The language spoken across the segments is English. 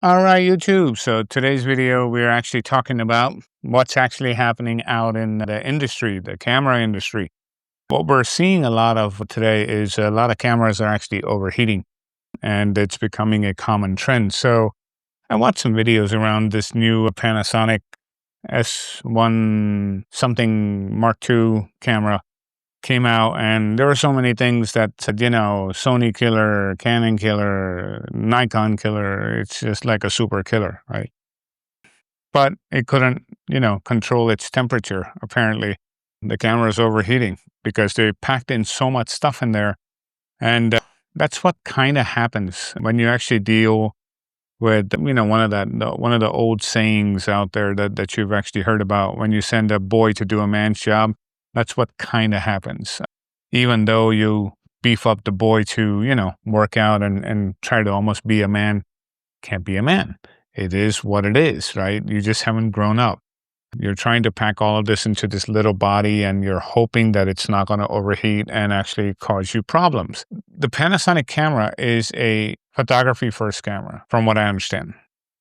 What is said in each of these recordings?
All right, YouTube. So today's video, we're actually talking about what's actually happening out in the industry, the camera industry. What we're seeing a lot of today is a lot of cameras are actually overheating, and it's becoming a common trend. So I watched some videos around this new Panasonic S1 something Mark II camera came out, and there were so many things that said, Sony killer, Canon killer, Nikon killer. It's just like a super killer, right? But it couldn't, control its temperature. Apparently, the camera is overheating because they packed in so much stuff in there, and that's what kind of happens when you actually deal with, one of the old sayings out there that you've actually heard about. When you send a boy to do a man's job, that's what kind of happens. Even though you beef up the boy to, work out and try to almost be a man, can't be a man. It is what it is, right? You just haven't grown up. You're trying to pack all of this into this little body, and you're hoping that it's not going to overheat and actually cause you problems. The Panasonic camera is a photography first camera, from what I understand.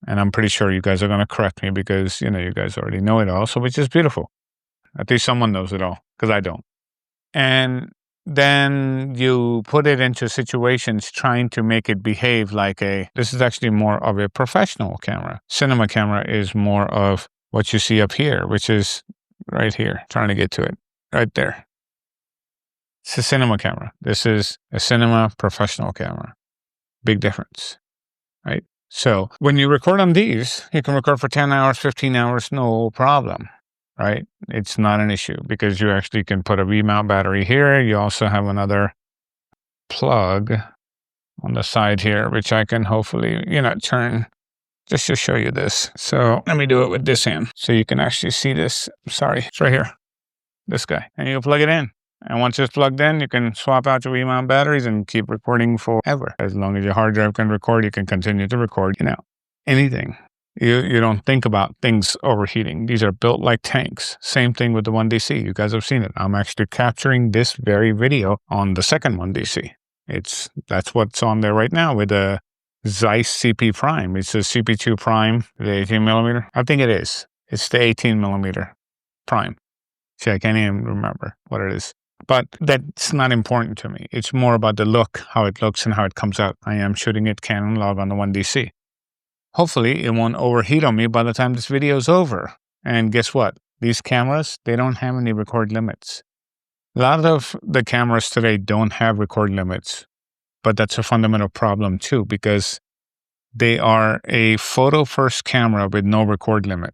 And I'm pretty sure you guys are going to correct me because, you guys already know it all. So, which is beautiful. At least someone knows it all, because I don't. And then you put it into situations trying to make it behave like this is actually more of a professional camera. Cinema camera is more of what you see up here, which is right here, trying to get to it, right there. It's a cinema camera. This is a cinema professional camera. Big difference, right? So when you record on these, you can record for 10 hours, 15 hours, no problem, right? It's not an issue because you actually can put a remount battery here. You also have another plug on the side here, which I can hopefully, turn just to show you this. So let me do it with this hand so you can actually see this. Sorry, it's right here, this guy. And you plug it in. And once it's plugged in, you can swap out your remount batteries and keep recording forever. As long as your hard drive can record, you can continue to record, anything. You don't think about things overheating. These are built like tanks. Same thing with the 1DC. You guys have seen it. I'm actually capturing this very video on the second 1DC. That's what's on there right now with the Zeiss CP Prime. It's a CP2 Prime, the 18 millimeter. I think it is. It's the 18 millimeter Prime. See, I can't even remember what it is. But that's not important to me. It's more about the look, how it looks and how it comes out. I am shooting it Canon log on the 1DC. Hopefully, it won't overheat on me by the time this video is over. And guess what? These cameras, they don't have any record limits. A lot of the cameras today don't have record limits. But that's a fundamental problem too, because they are a photo first camera with no record limit.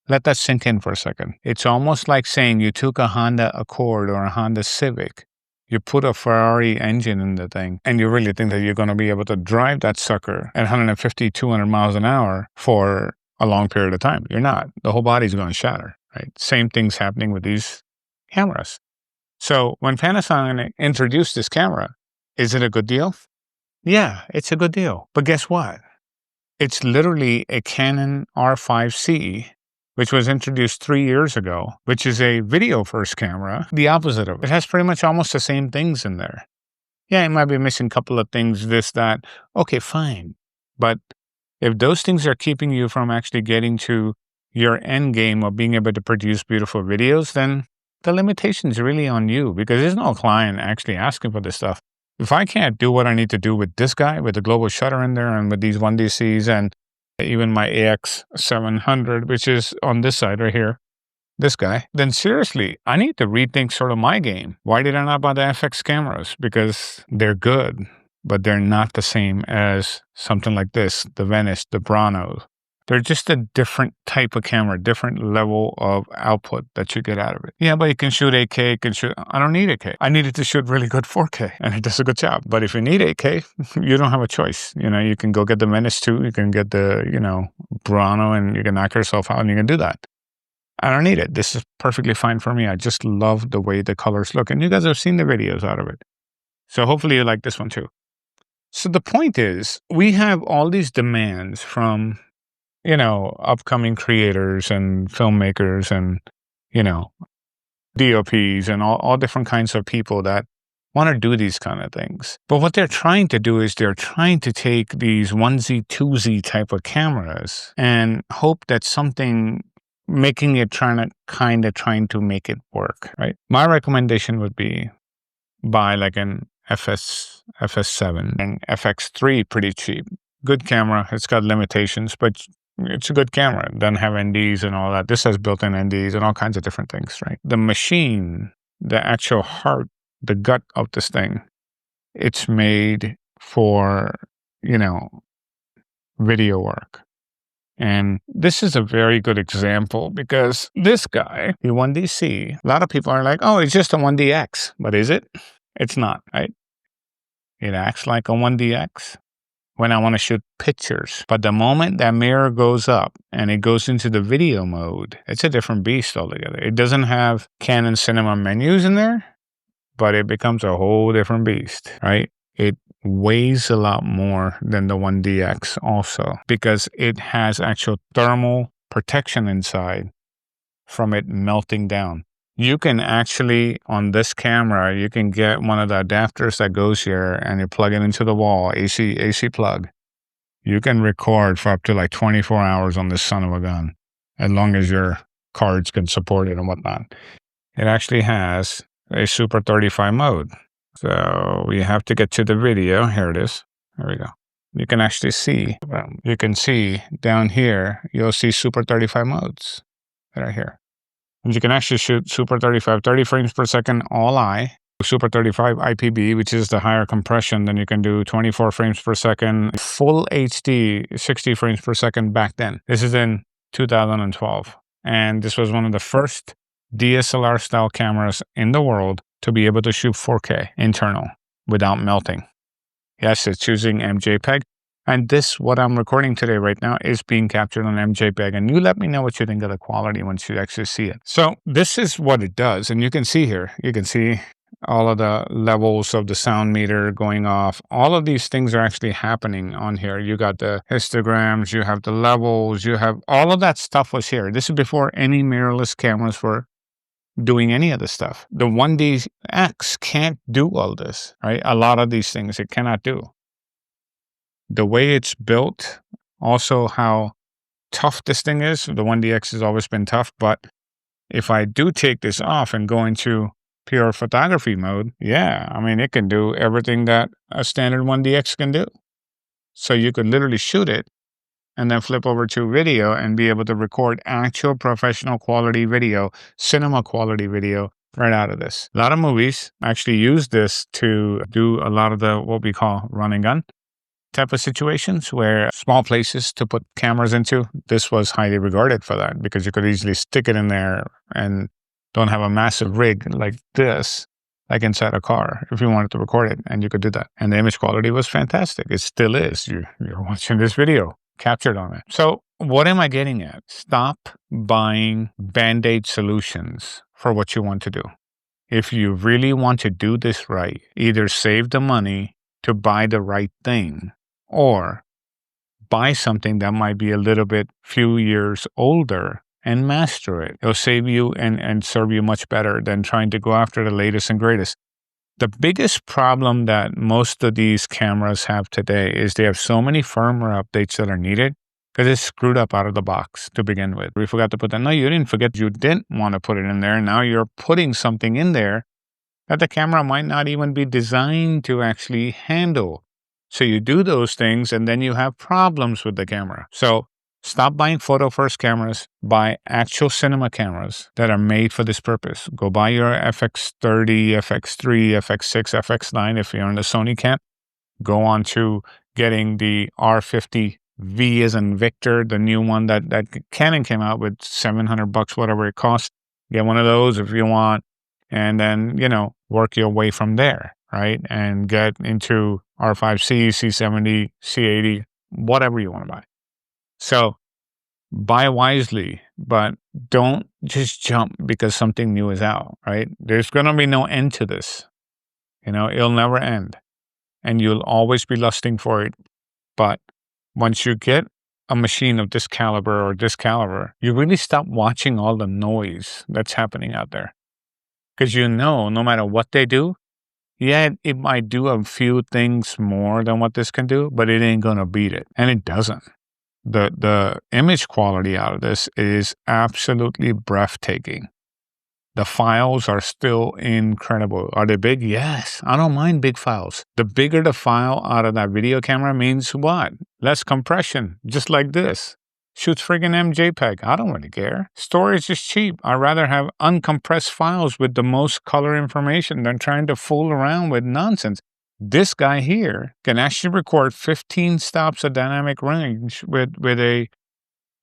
Let that sink in for a second. It's almost like saying you took a Honda Accord or a Honda Civic, you put a Ferrari engine in the thing, and you really think that you're going to be able to drive that sucker at 150, 200 miles an hour for a long period of time. You're not. The whole body's going to shatter, right? Same thing's happening with these cameras. So when Panasonic introduced this camera, is it a good deal? Yeah, it's a good deal. But guess what? It's literally a Canon R5C, which was introduced 3 years ago, which is a video first camera, the opposite of it. It has pretty much almost the same things in there. Yeah, it might be missing a couple of things, this, that. Okay, fine. But if those things are keeping you from actually getting to your end game of being able to produce beautiful videos, then the limitation is really on you, because there's no client actually asking for this stuff. If I can't do what I need to do with this guy, with the global shutter in there, and with these 1DCs, and even my AX700, which is on this side right here, this guy, then seriously, I need to rethink sort of my game. Why did I not buy the FX cameras? Because they're good, but they're not the same as something like this, the Venice, the Brano. They're just a different type of camera, different level of output that you get out of it. Yeah, but you can shoot 8K, I don't need 8K. I needed to shoot really good 4K, and it does a good job. But if you need 8K, you don't have a choice. You can go get the Venice 2, you can get the, Brano, and you can knock yourself out, and you can do that. I don't need it. This is perfectly fine for me. I just love the way the colors look, and you guys have seen the videos out of it. So hopefully you like this one too. So the point is, we have all these demands from upcoming creators and filmmakers and, DOPs and all different kinds of people that want to do these kind of things. But what they're trying to do is they're trying to take these onesie, twosie type of cameras and hope that something making it trying to make it work, right? My recommendation would be buy like an FS7 and FX3 pretty cheap. Good camera. It's got limitations, but it's a good camera. It doesn't have NDs and all that. This has built-in NDs and all kinds of different things, right? The machine, the actual heart, the gut of this thing, it's made for, video work. And this is a very good example because this guy, the 1DC, a lot of people are like, oh, it's just a 1DX. But is it? It's not, right? It acts like a 1DX when I want to shoot pictures. But the moment that mirror goes up and it goes into the video mode, it's a different beast altogether. It doesn't have Canon cinema menus in there, but it becomes a whole different beast, right? It weighs a lot more than the 1DX also because it has actual thermal protection inside from it melting down. You can actually, on this camera, you can get one of the adapters that goes here and you plug it into the wall, AC plug. You can record for up to like 24 hours on this son of a gun, as long as your cards can support it and whatnot. It actually has a Super 35 mode. So we have to get to the video. Here it is. There we go. You can actually see, down here, you'll see Super 35 modes that are here. And you can actually shoot Super 35, 30 frames per second, all eye. Super 35 IPB, which is the higher compression, then you can do 24 frames per second, full HD, 60 frames per second back then. This is in 2012. And this was one of the first DSLR style cameras in the world to be able to shoot 4K internal without melting. Yes, it's using MJPEG. And this, what I'm recording today right now, is being captured on MJPEG. And you let me know what you think of the quality once you actually see it. So this is what it does. And you can see here, all of the levels of the sound meter going off. All of these things are actually happening on here. You got the histograms, you have the levels, you have all of that stuff was here. This is before any mirrorless cameras were doing any of this stuff. The 1DX can't do all this, right? A lot of these things it cannot do. The way it's built, also how tough this thing is. The 1DX has always been tough, but if I do take this off and go into pure photography mode, it can do everything that a standard 1DX can do. So you could literally shoot it and then flip over to video and be able to record actual professional quality video, cinema quality video right out of this. A lot of movies actually use this to do a lot of the what we call run and gun type of situations where small places to put cameras into. This was highly regarded for that because you could easily stick it in there and don't have a massive rig like this, like inside a car, if you wanted to record it, and you could do that. And the image quality was fantastic. It still is. You're watching this video captured on it. So what am I getting at? Stop buying Band-Aid solutions for what you want to do. If you really want to do this right, either save the money to buy the right thing or buy something that might be a little bit few years older and master it. It'll save you and serve you much better than trying to go after the latest and greatest. The biggest problem that most of these cameras have today is they have so many firmware updates that are needed because it's screwed up out of the box to begin with. We forgot to put that. No, you didn't forget. You didn't want to put it in there. Now you're putting something in there that the camera might not even be designed to actually handle. So you do those things and then you have problems with the camera. So stop buying photo first cameras. Buy actual cinema cameras that are made for this purpose. Go buy your FX30, FX3, FX6, FX9 if you're in the Sony camp. Go on to getting the R50V as in Victor, the new one that Canon came out with, $700, whatever it costs. Get one of those if you want. And then, work your way from there, right? And get into R5C, C70, C80, whatever you want to buy. So buy wisely, but don't just jump because something new is out, right? There's going to be no end to this. It'll never end. And you'll always be lusting for it. But once you get a machine of this caliber or this caliber, you really stop watching all the noise that's happening out there. Because no matter what they do, Yeah, it might do a few things more than what this can do, but it ain't gonna beat it. And it doesn't. The image quality out of this is absolutely breathtaking. The files are still incredible. Are they big? Yes. I don't mind big files. The bigger the file out of that video camera means what? Less compression, just like this. Shoots friggin' MJPEG. I don't really care. Storage is cheap. I'd rather have uncompressed files with the most color information than trying to fool around with nonsense. This guy here can actually record 15 stops of dynamic range with a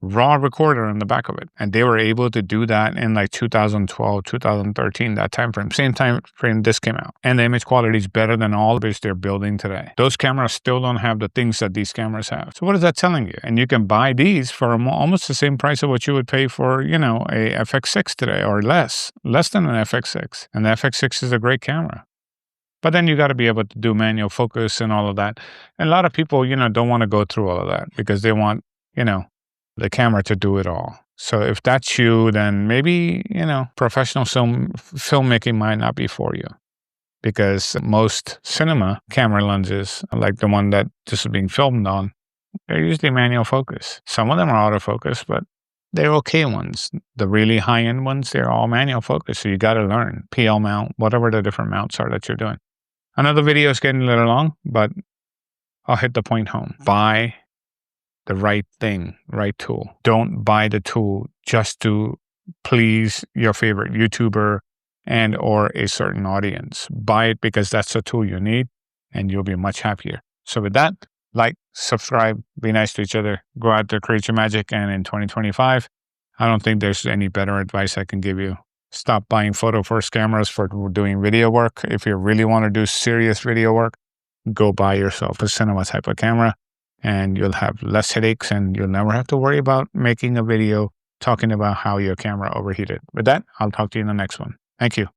raw recorder on the back of it. And they were able to do that in like 2012, 2013, that time frame. Same time frame this came out. And the image quality is better than all of it they're building today. Those cameras still don't have the things that these cameras have. So what is that telling you? And you can buy these for almost the same price of what you would pay for, a FX6 today, or less than an FX6. And the FX6 is a great camera. But then you got to be able to do manual focus and all of that. And a lot of people, don't want to go through all of that because they want, the camera to do it all. So if that's you, then maybe, professional filmmaking might not be for you, because most cinema camera lenses, like the one that this is being filmed on, they're usually manual focus. Some of them are autofocus, but they're okay ones. The really high-end ones, they're all manual focus. So you got to learn PL mount, whatever the different mounts are that you're doing. Another video is getting a little long, but I'll hit the point home. Buy the right thing, right tool. Don't buy the tool just to please your favorite YouTuber and or a certain audience. Buy it because that's the tool you need, and you'll be much happier. So with that, like, subscribe, be nice to each other, go out there, create your magic. And in 2025, I don't think there's any better advice I can give you. Stop buying photo first cameras for doing video work. If you really want to do serious video work, go buy yourself a cinema type of camera, and you'll have less headaches, and you'll never have to worry about making a video talking about how your camera overheated. With that, I'll talk to you in the next one. Thank you.